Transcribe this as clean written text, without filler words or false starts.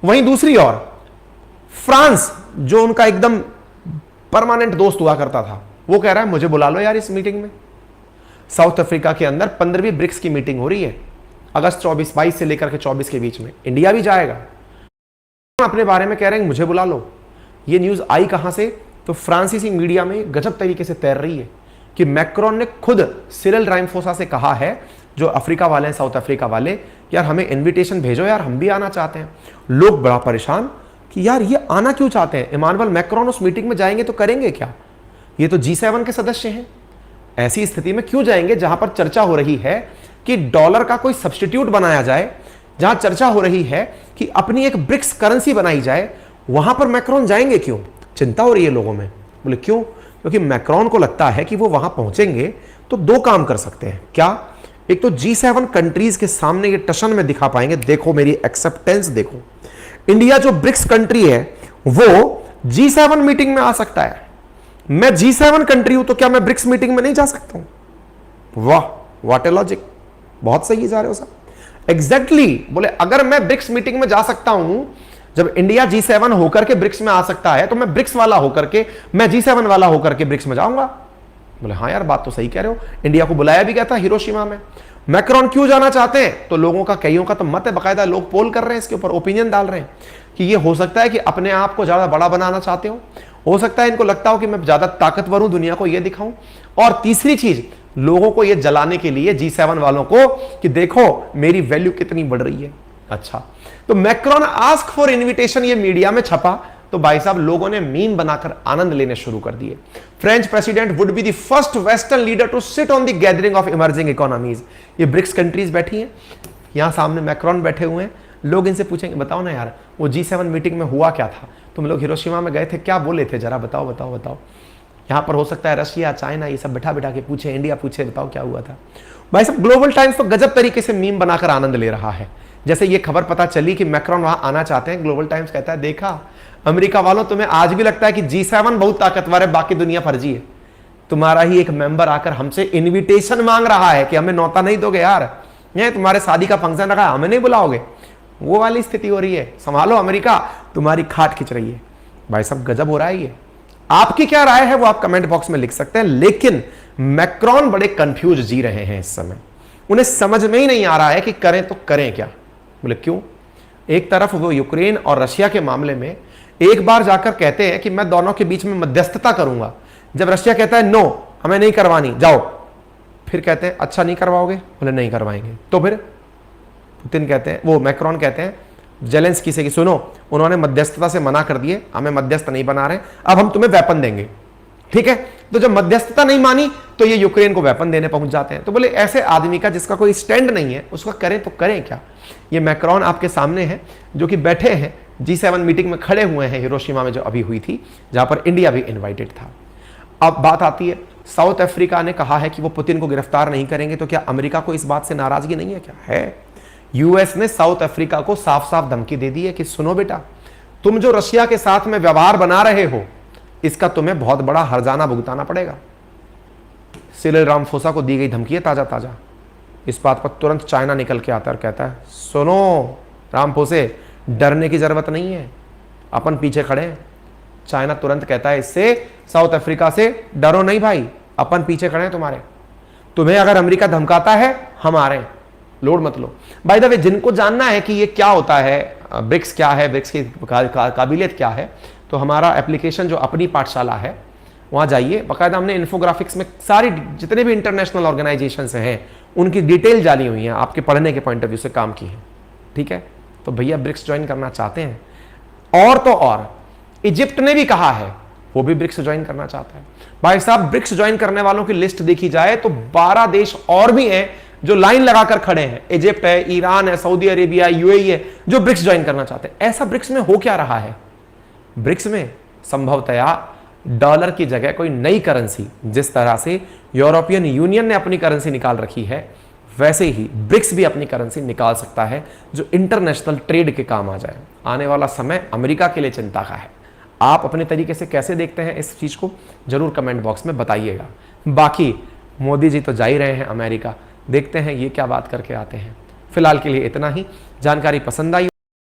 वहीं दूसरी ओर फ्रांस, जो उनका एकदम परमानेंट दोस्त हुआ करता था, वो कह रहा है मुझे बुला लो यार इस मीटिंग में। साउथ अफ्रीका के अंदर 15वीं ब्रिक्स की मीटिंग हो रही है, अगस्त 22 से लेकर के 24 के बीच में। इंडिया भी जाएगा। अपने बारे में कह रहे हैं मुझे बुला लो। ये न्यूज आई कहां से? तो फ्रांसीसी मीडिया में गजब तरीके से तैर रही है कि मैक्रोन ने खुद सिरिल रामाफोसा से कहा है, जो अफ्रीका वाले हैं, साउथ अफ्रीका वाले, यार हमें इनविटेशन भेजो यार, हम भी आना चाहते हैं। लोग बड़ा परेशान कि यार ये आना क्यों चाहते हैं? इमानुएल मैक्रोन उस मीटिंग में जाएंगे तो करेंगे क्या? ये तो G7 के सदस्य हैं। ऐसी स्थिति में क्यों जाएंगे जहां पर चर्चा हो रही है कि डॉलर का कोई सब्स्टिट्यूट बनाया जाए, जहां चर्चा हो रही है कि अपनी एक ब्रिक्स करेंसी बनाई जाए, वहां पर मैक्रोन जाएंगे क्यों? चिंता हो रही है लोगों में। बोले क्यों? क्योंकि मैक्रोन को लगता है कि वो वहां पहुंचेंगे तो दो काम कर सकते हैं। क्या? एक तो G7 कंट्रीज के सामने ये टशन में दिखा पाएंगे, देखो मेरी एक्सेप्टेंस देखो, इंडिया जो ब्रिक्स कंट्री है वो G7 मीटिंग में आ सकता है। मैं G7 कंट्री हूं तो क्या मैं ब्रिक्स मीटिंग में नहीं जा सकता हूं? वाह, व्हाट ए लॉजिक। बहुत सही जा रहे हो साहब। एग्जैक्टली बोले अगर मैं ब्रिक्स मीटिंग में जा सकता हूं, जब इंडिया G7 होकर के ब्रिक्स में आ सकता है, तो मैं ब्रिक्स वाला होकर के, मैं G7 वाला होकर के ब्रिक्स में जाऊंगा। बोले हाँ यार, बात तो सही कह रहे हो। इंडिया को बुलाया भी गया था हिरोशिमा में। मैक्रोन क्यों जाना चाहते हैं? तो लोगों का, कईयों का तो मत है, बकायदा लोग पोल कर रहे हैं इसके ऊपर, ओपिनियन डाल रहे हैं कि ये हो सकता है कि अपने आप को ज्यादा बड़ा बनाना चाहते हो सकता है इनको लगता हो कि मैं ज्यादा ताकतवर हूं, दुनिया को ये दिखाऊं। और तीसरी चीज, लोगों को ये जलाने के लिए G7 वालों को कि देखो मेरी वैल्यू कितनी बढ़ रही है। अच्छा, तो मैक्रोन आस्क फॉर इनविटेशन, ये मीडिया में छपा तो भाई साहब लोगों ने मीम बनाकर आनंद लेने शुरू कर दिए। French president would be the first western leader to sit on the gathering of emerging economies. ये ब्रिक्स कंट्रीज बैठी हैं, यहां सामने मैक्रोन बैठे हुए हैं। लोग इनसे पूछेंगे बताओ ना यार, वो G7 मीटिंग में हुआ क्या था? तुम लोग हिरोशिमा में गए थे, क्या बोले थे? जरा बताओ बताओ बताओ। यहां पर हो सकता है रशिया, चाइना, ये सब बिठा बिठा के पूछे, इंडिया पूछे, बताओ क्या हुआ था। भाई साहब ग्लोबल टाइम्स तो गजब तरीके से मीम बनाकर आनंद ले रहा है। जैसे ये खबर पता चली कि मैक्रोन वहां आना चाहते हैं, ग्लोबल टाइम्स कहता है देखा अमेरिका वालों, तुम्हें आज भी लगता है कि G7 बहुत ताकतवर है, बाकी दुनिया फर्जी है। तुम्हारा ही एक मेंबर आकर हमसे इनविटेशन मांग रहा है कि हमें न्योता नहीं दोगे यार, ये तुम्हारे शादी का फंक्शन रखा है, हमें नहीं बुलाओगे। वो वाली स्थिति हो रही है। संभालो अमेरिका, तुम्हारी खाट खिंच रही है। भाई साहब गजब हो रहा है ये। आपकी क्या राय है वो आप कमेंट बॉक्स में लिख सकते हैं। लेकिन मैक्रोन बड़े कंफ्यूज जी रहे हैं इस समय, उन्हें समझ में ही नहीं आ रहा है कि करें तो करें क्या। बोले क्यों? एक तरफ वो यूक्रेन और रशिया के मामले में एक बार जाकर कहते हैं कि मैं दोनों के बीच में मध्यस्थता करूंगा। जब रशिया कहता है नो हमें नहीं करवानी, जाओ, फिर कहते हैं अच्छा नहीं करवाओगे? बोले नहीं करवाएंगे। तो फिर पुतिन कहते हैं, वो मैक्रोन कहते हैं जेलेंस्की से कि सुनो, उन्होंने मध्यस्थता से मना कर दिए, हमें मध्यस्थ नहीं बना रहे, अब हम तुम्हें वेपन देंगे। ठीक है, तो जब मध्यस्थता नहीं मानी तो ये यूक्रेन को वेपन देने पहुंच जाते हैं। तो बोले ऐसे आदमी का जिसका कोई स्टैंड नहीं है, उसका करें तो करें क्या। ये मैक्रोन आपके सामने है जो कि बैठे हैं G7 मीटिंग में, खड़े हुए हैं हिरोशिमा में जो अभी हुई थी, जहां पर इंडिया भी इन्वाइटेड था। अब बात आती है, साउथ अफ्रीका ने कहा है कि वो पुतिन को गिरफ्तार नहीं करेंगे, तो क्या अमेरिका को इस बात से नाराजगी नहीं है? क्या है? यूएस ने साउथ अफ्रीका को साफ साफ धमकी दे दी है कि सुनो बेटा, तुम जो रशिया के साथ में व्यवहार बना रहे हो, इसका तुम्हें बहुत बड़ा हर्जाना भुगताना पड़ेगा। सिरिल रामाफोसा को दी गई धमकी है ताजा ताजा। इस बात पर तुरंत चाइना निकल के आता है और कहता है सुनो रामाफोसे, डरने की जरूरत नहीं है, अपन पीछे खड़े हैं। चाइना तुरंत कहता है इससे, साउथ अफ्रीका से, डरो नहीं भाई, अपन पीछे खड़े हैं तुम्हारे, तुम्हें अगर अमेरिका धमकाता है हम आ रहे हैं, लोड मत लो। बाय द वे, जिनको जानना है कि ये क्या होता है, ब्रिक्स क्या है, ब्रिक्स की काबिलियत क्या है, तो हमारा एप्लीकेशन जो अपनी पाठशाला है वहां जाइए, बाकायदा हमने इन्फोग्राफिक्स में सारी जितने भी इंटरनेशनल ऑर्गेनाइजेशन हैं उनकी डिटेल डाली हुई है, आपके पढ़ने के पॉइंट ऑफ व्यू से काम की है। ठीक है, तो भैया ब्रिक्स ज्वाइन करना चाहते हैं। और तो और इजिप्ट ने भी कहा है वो भी ब्रिक्स ज्वाइन करना चाहता है। भाई साहब ब्रिक्स ज्वाइन करने वालों की लिस्ट देखी जाए तो 12 देश और भी हैं जो लाइन लगाकर खड़े हैं। इजिप्ट है, ईरान है, सऊदी अरेबिया, यूएई है, जो ब्रिक्स ज्वाइन करना चाहते हैं। ऐसा ब्रिक्स में हो क्या रहा है? ब्रिक्स में संभवतया डॉलर की जगह कोई नई करेंसी, जिस तरह से यूरोपियन यूनियन ने अपनी करेंसी निकाल रखी है, वैसे ही ब्रिक्स भी अपनी करेंसी निकाल सकता है जो इंटरनेशनल ट्रेड के काम आ जाए। आने वाला समय अमेरिका के लिए चिंता का है। आप अपने तरीके से कैसे देखते हैं इस चीज को, जरूर कमेंट बॉक्स में बताइएगा। बाकी मोदी जी तो जा ही रहे हैं अमेरिका, देखते हैं ये क्या बात करके आते हैं। फिलहाल के लिए इतना ही। जानकारी पसंद आई